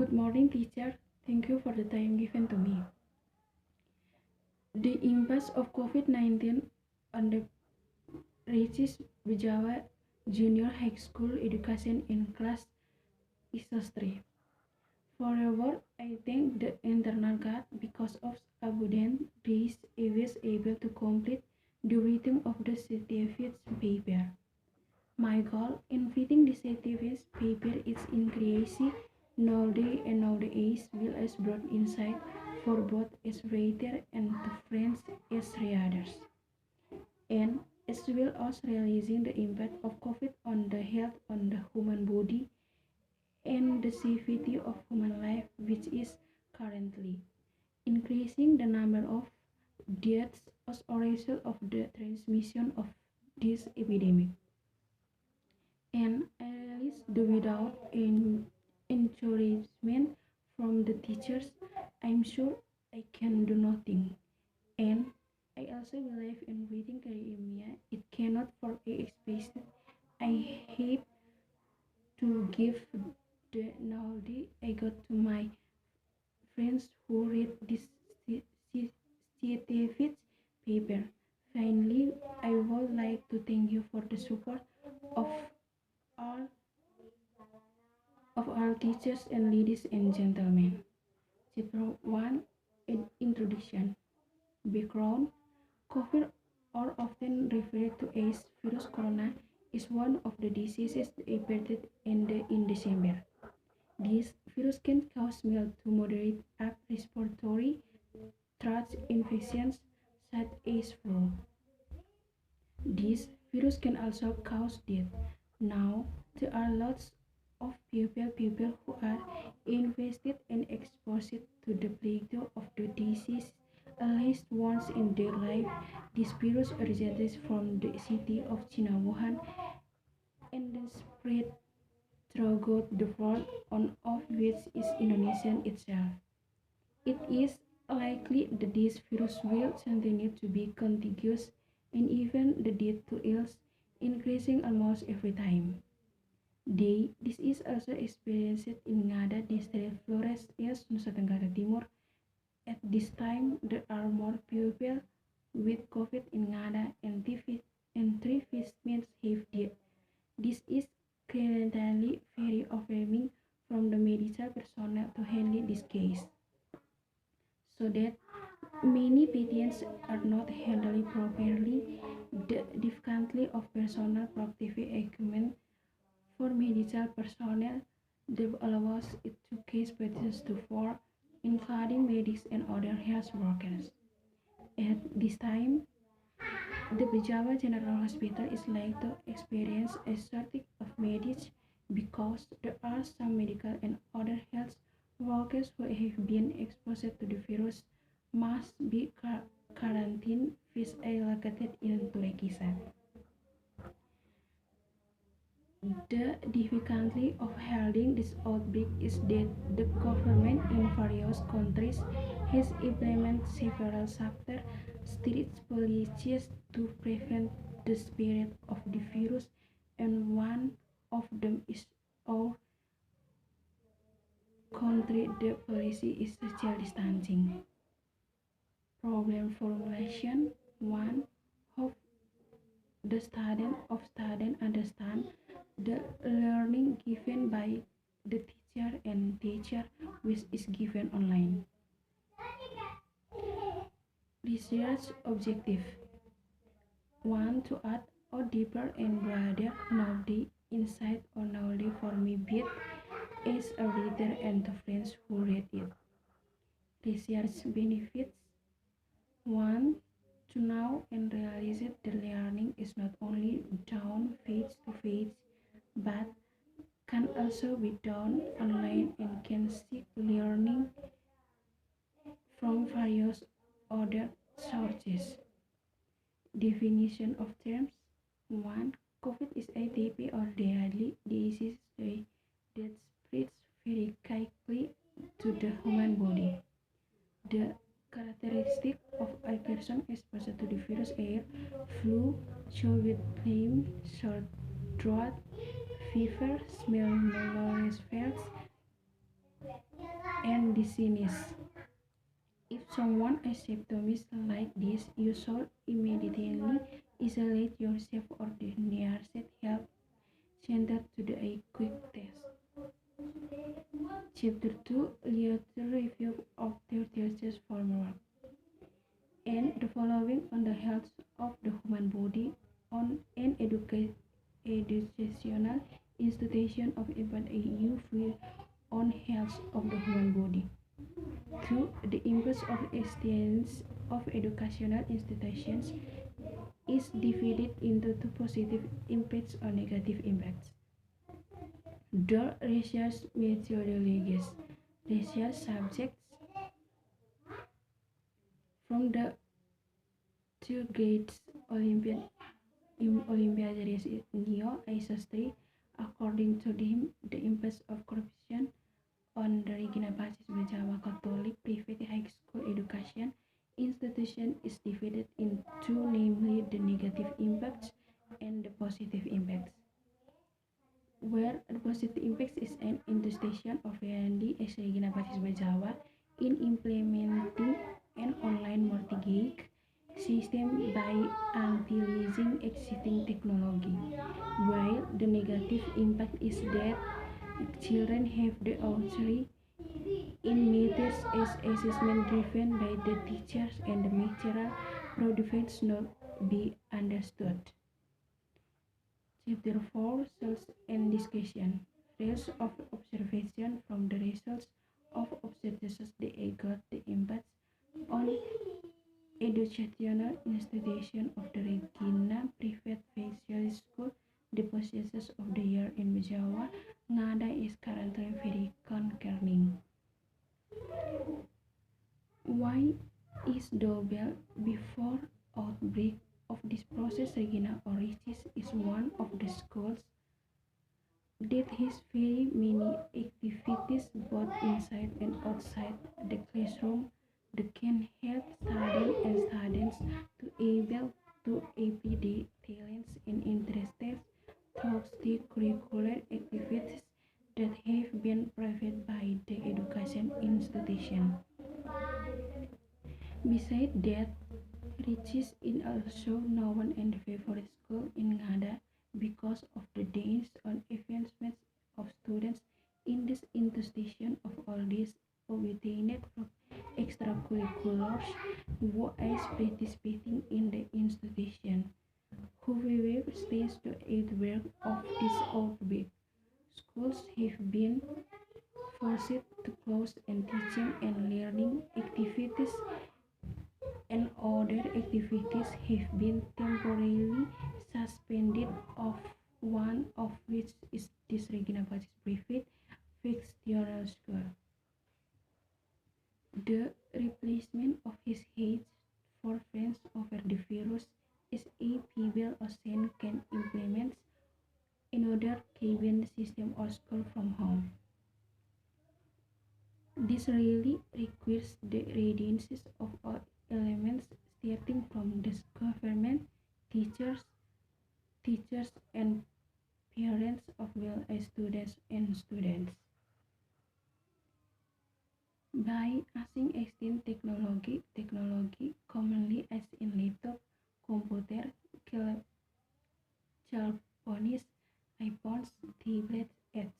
Good morning, teacher. Thank you for the time given to me. The impact of COVID-19 on the Regis Bijawa Junior High School education in class is history. Forever, I thank the internal God because of abundant grace I was able to complete the writing of the certificate paper. My goal in writing the certificate paper is increasing knowledge and knowledge will as broad insight for both as writer and to friends as readers, and as well as realizing the impact of COVID on the health on the human body and the safety of human life, which is currently increasing the number of deaths as a result of the transmission of this epidemic. And at least do without encouragement from the teachers, I'm sure I can do nothing. And I also believe in reading academia. It cannot for a expected. I hate to give the knowledge I got to my friends who read this certificate paper. Finally, I would like to thank you for the support of all of our teachers and ladies and gentlemen. Chapter 1, Introduction. Background. COVID, or often referred to as virus corona, is one of the diseases that appeared in December. This virus can cause mild to moderate upper respiratory tract infections such as flu. This virus can also cause death. Now, there are lots of people who are infected and exposed to the plague of the disease at least once in their life. This virus originates from the city of China, Wuhan, and then spread throughout the world, on of which is Indonesia itself. It is likely that this virus will continue to be contagious and even the death to ills increasing almost every time. This is also experienced in Ngada District Flores, Nusa Tenggara Timur. At this time, there are more people with COVID in Ngada and three fishermen have died. This is currently very overwhelming from the medical personnel to handle this case, so that many patients are not handled properly. The difficulty of personal protective equipment for medical personnel that allows it to case patients to fall, including medics and other health workers. At this time, the Bijava General Hospital is likely to experience a shortage of medics because there are some medical and other health workers who have been exposed to the virus must be quarantined with allocated in Tulekisat. The difficulty of handling this outbreak is that the government in various countries has implemented several shelter strict policies to prevent the spread of the virus, and one of them is our country. The policy is social distancing. Problem formulation 1. Hope the student understand the learning given by the teacher which is given online. Research objective 1. To add or deeper and broader knowledge, insight or knowledge for me both as a reader and to friends who read it. Research benefits 1. To know and realize that the learning is not only done face to face but can also be done online and can seek learning from various other sources. Definition of terms 1. COVID is a TB or deadly disease that spreads very quickly to the human body. The characteristic of a person exposed to the virus are flu, chills, phlegm, sore throat, fever, smell, nose, and dizziness. If someone has symptoms like this, you should immediately isolate yourself or the nearest health center to do a quick test. Chapter 2, Literature Review of the Thesis Framework. And the following on the health of the human body on an educational institution of even a EU free on health of the human body. 2. The impact of existence of educational institutions is divided into two positive impacts or negative impacts. The research methodologies. Research subjects from the two grades Olympiad race Neo Isostri, according to them, the impact of corruption on the Regina Pacis Bejawa Catholic private high school education institution is divided in two, namely the negative impacts and the positive impacts. Where the positive impacts is an institution of VND as Regina Pacis Bejawa in implementing an online mortgage system by utilizing existing technology, while the negative impact is that children have the authority in methods as assessment given by the teachers and the material produced not be understood. Chapter 4, Results and Discussion. Results of observation. From the results of observations they got the impacts on educational institution of the Regina Private Special School. The processes of the year in Jawa Ngada is currently very concerning. Why is Dobel before outbreak of this process? Regina Oricis is one of the schools that has very many activities both inside and outside the classroom that can help students and students to able to everyday talents and interests through the curricular activities that have been provided by the education institution. Besides that, Riches is also known and favorite school in Ngada because of the dance-on advancements of students in this institution. Of all this obtained from extracurriculars while participating in the institution. However, since the outbreak of this outbreak, schools have been forced to close and teaching and learning activities and other activities have been temporarily suspended, of one of which is this Regina Pacis private fictional school. The replacement of his hate for friends over the virus is a feeble Ocean can implement another cabin system or school from home. This really requires the readiness of all elements starting from the government, teachers and parents of well as students and students. By using extended technology commonly as in laptop, computer, cell phones, iPhones, tablets, etc.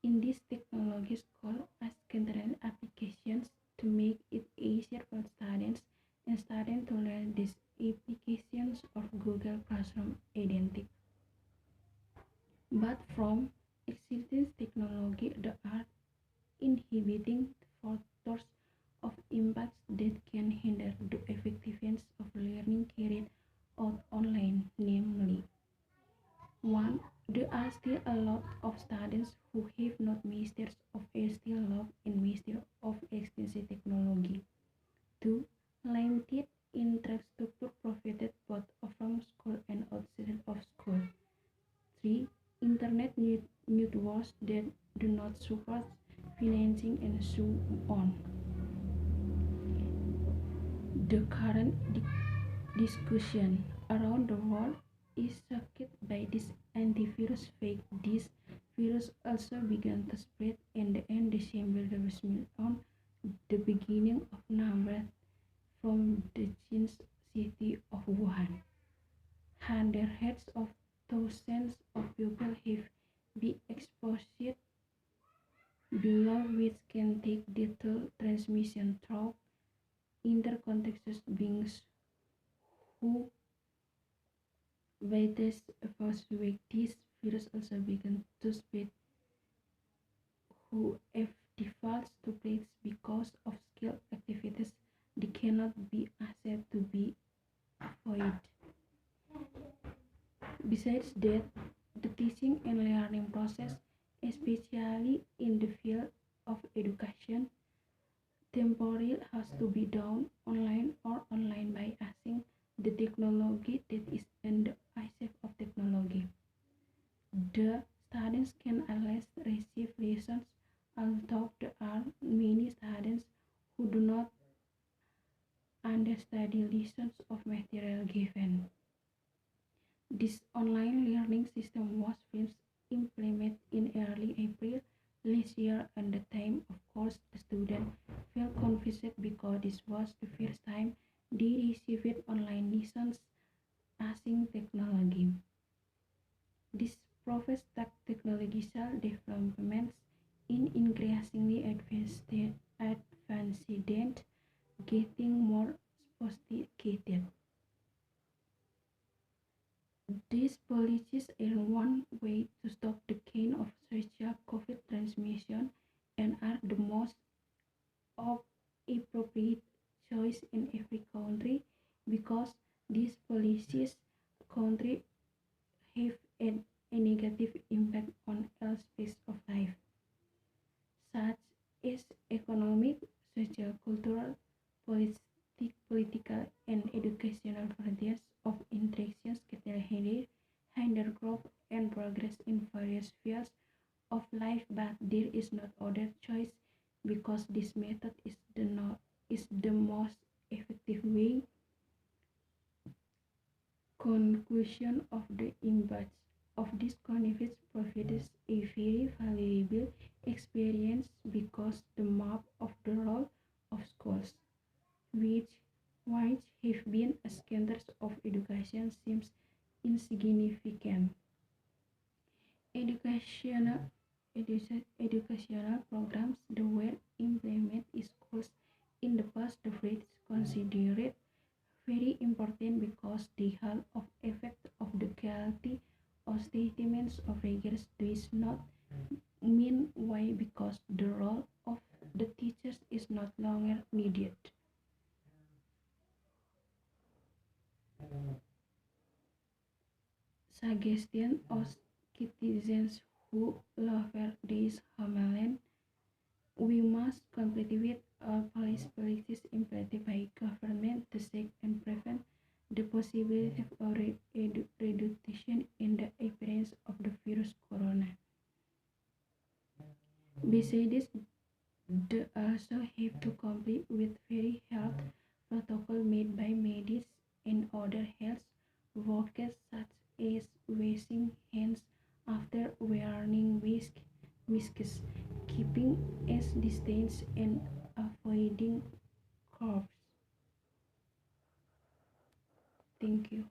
In these technologies called as content applications to make it easier for students to learn these applications of Google Classroom identity. But from existing technology, there are inhibiting factors of impacts that can hinder the effectiveness of learning carried out online, namely 1. There are still a lot of students who have not mastered of a still love and master of extensive technology. 2. Limited infrastructure provided both from school and outside of school. 3. Internet networks that do not support financing and so on. The current discussion around the world is shocked by this antivirus fake. This virus also began to spread in the end December on the beginning of November from the Chinese city of Wuhan. Hundreds of thousands of people have been exposed below, which can take lethal transmission through intercontextual beings who waited for weeks. This virus also began to spread who have defaults to plates because of skill activities they cannot be accepted to be avoided. Besides that, the teaching and learning process, especially in the field of education, temporarily has to be done online or online by using the technology that is in the ISF of technology. The students can at least receive lessons, although there are many students who do not understand the lessons of material given. This online learning system was first implemented in early April last year, and the time, of course, the students felt confused because this was the first time they received online lessons using technology. This provides technological developments in increasingly advanced getting more sophisticated. These policies are one way to stop the chain of social COVID transmission and are the most appropriate choice in every country because these policies country have a negative impact on all aspects of life, such as economic, social, cultural, political, and educational frontiers of interactions can hinder growth and progress in various fields of life, but there is no other choice because this method is the most effective way. Conclusion of the impact of this conference provides a very valuable experience because the map of the role of schools, which which have been a standards of education seems insignificant. Educational educational programs that were implemented in schools in the past were considered very important because the health of effect of the quality of statements of rigors does not mean why because the role of the teachers is not longer needed. Suggestion of citizens who love this homeland, we must comply with all policies implemented by government to seek and prevent the possibility of reduction in the appearance of the virus corona. Besides, they also have to comply with very health protocol made by medics and other health workers such as washing hands after wearing masks, keeping a distance and avoiding coughs. Thank you.